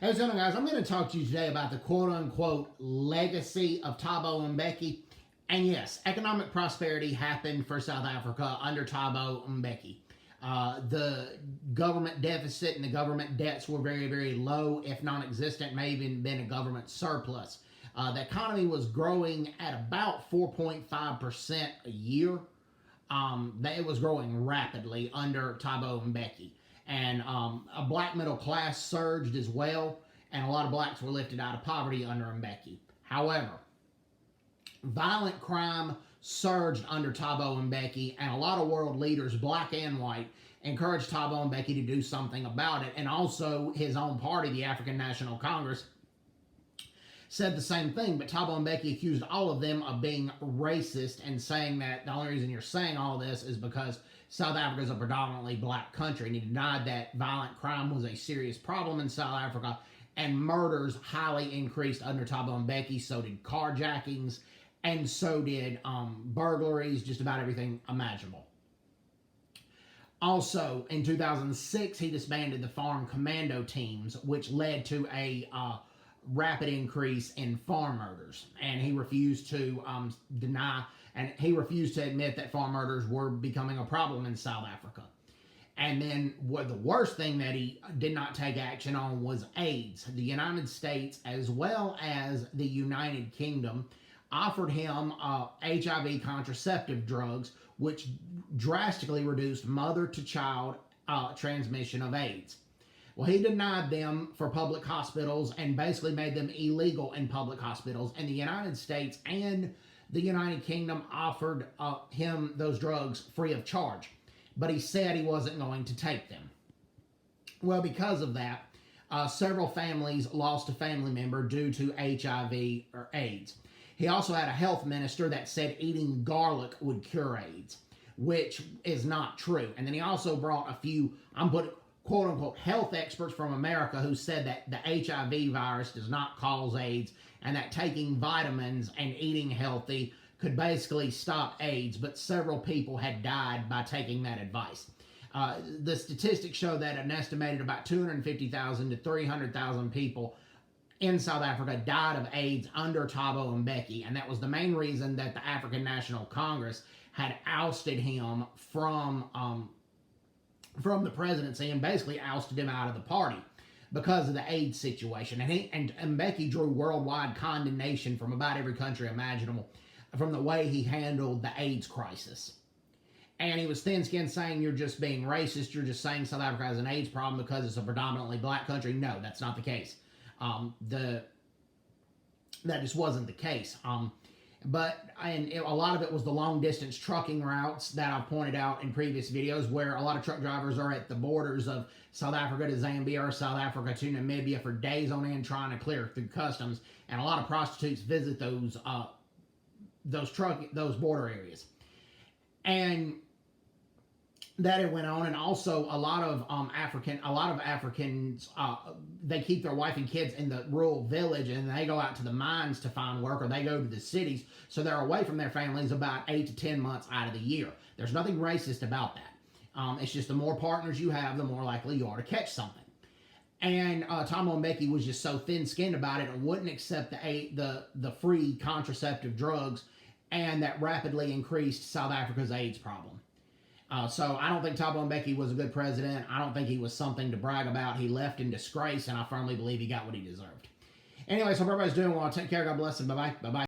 Hey, what's going on, guys? I'm going to talk to you today about the quote-unquote legacy of Thabo Mbeki. And yes, economic prosperity happened for South Africa under Thabo Mbeki. The government deficit and the government debts were very, very low, if non-existent, may even been a government surplus. The economy was growing at about 4.5% a year. It was growing rapidly under Thabo Mbeki. And a black middle class surged as well, and a lot of blacks were lifted out of poverty under Mbeki. However, violent crime surged under Thabo Mbeki, and a lot of world leaders, black and white, encouraged Thabo Mbeki to do something about it. And also his own party, the African National Congress, said the same thing, but Thabo Mbeki accused all of them of being racist and saying that the only reason you're saying all this is because South Africa is a predominantly black country, and he denied that violent crime was a serious problem in South Africa, and murders highly increased under Thabo Mbeki. So did carjackings, and so did burglaries, just about everything imaginable. Also, in 2006, he disbanded the farm commando teams, which led to a rapid increase in farm murders, and he refused to he refused to admit that farm murders were becoming a problem in South Africa. And then the worst thing that he did not take action on was AIDS. The United States, as well as the United Kingdom, offered him HIV contraceptive drugs, which drastically reduced mother-to-child transmission of AIDS. Well, he denied them for public hospitals and basically made them illegal in public hospitals. And the United States and the United Kingdom offered him those drugs free of charge. But he said he wasn't going to take them. Well, because of that, several families lost a family member due to HIV or AIDS. He also had a health minister that said eating garlic would cure AIDS, which is not true. And then he also brought a few, quote-unquote health experts from America who said that the HIV virus does not cause AIDS and that taking vitamins and eating healthy could basically stop AIDS, but several people had died by taking that advice. The statistics show that an estimated about 250,000 to 300,000 people in South Africa died of AIDS under Thabo Mbeki, and that was the main reason that the African National Congress had ousted him from the presidency and basically ousted him out of the party because of the AIDS situation. And Mbeki drew worldwide condemnation from about every country imaginable from the way he handled the AIDS crisis. And he was thin-skinned saying you're just being racist, you're just saying South Africa has an AIDS problem because it's a predominantly black country. No, that's not the case. That just wasn't the case. But a lot of it was the long-distance trucking routes that I've pointed out in previous videos, where a lot of truck drivers are at the borders of South Africa to Zambia or South Africa to Namibia for days on end trying to clear through customs, and a lot of prostitutes visit those border areas. And that it went on, and also a lot of Africans, they keep their wife and kids in the rural village, and they go out to the mines to find work, or they go to the cities, so they're away from their families about 8 to 10 months out of the year. There's nothing racist about that. It's just the more partners you have, the more likely you are to catch something. And Thabo Mbeki was just so thin-skinned about it and wouldn't accept the free contraceptive drugs, and that rapidly increased South Africa's AIDS problem. So I don't think Thabo Mbeki was a good president. I don't think he was something to brag about. He left in disgrace, and I firmly believe he got what he deserved. Anyways, hope everybody's doing well. Take care. God bless, and bye-bye. Bye-bye.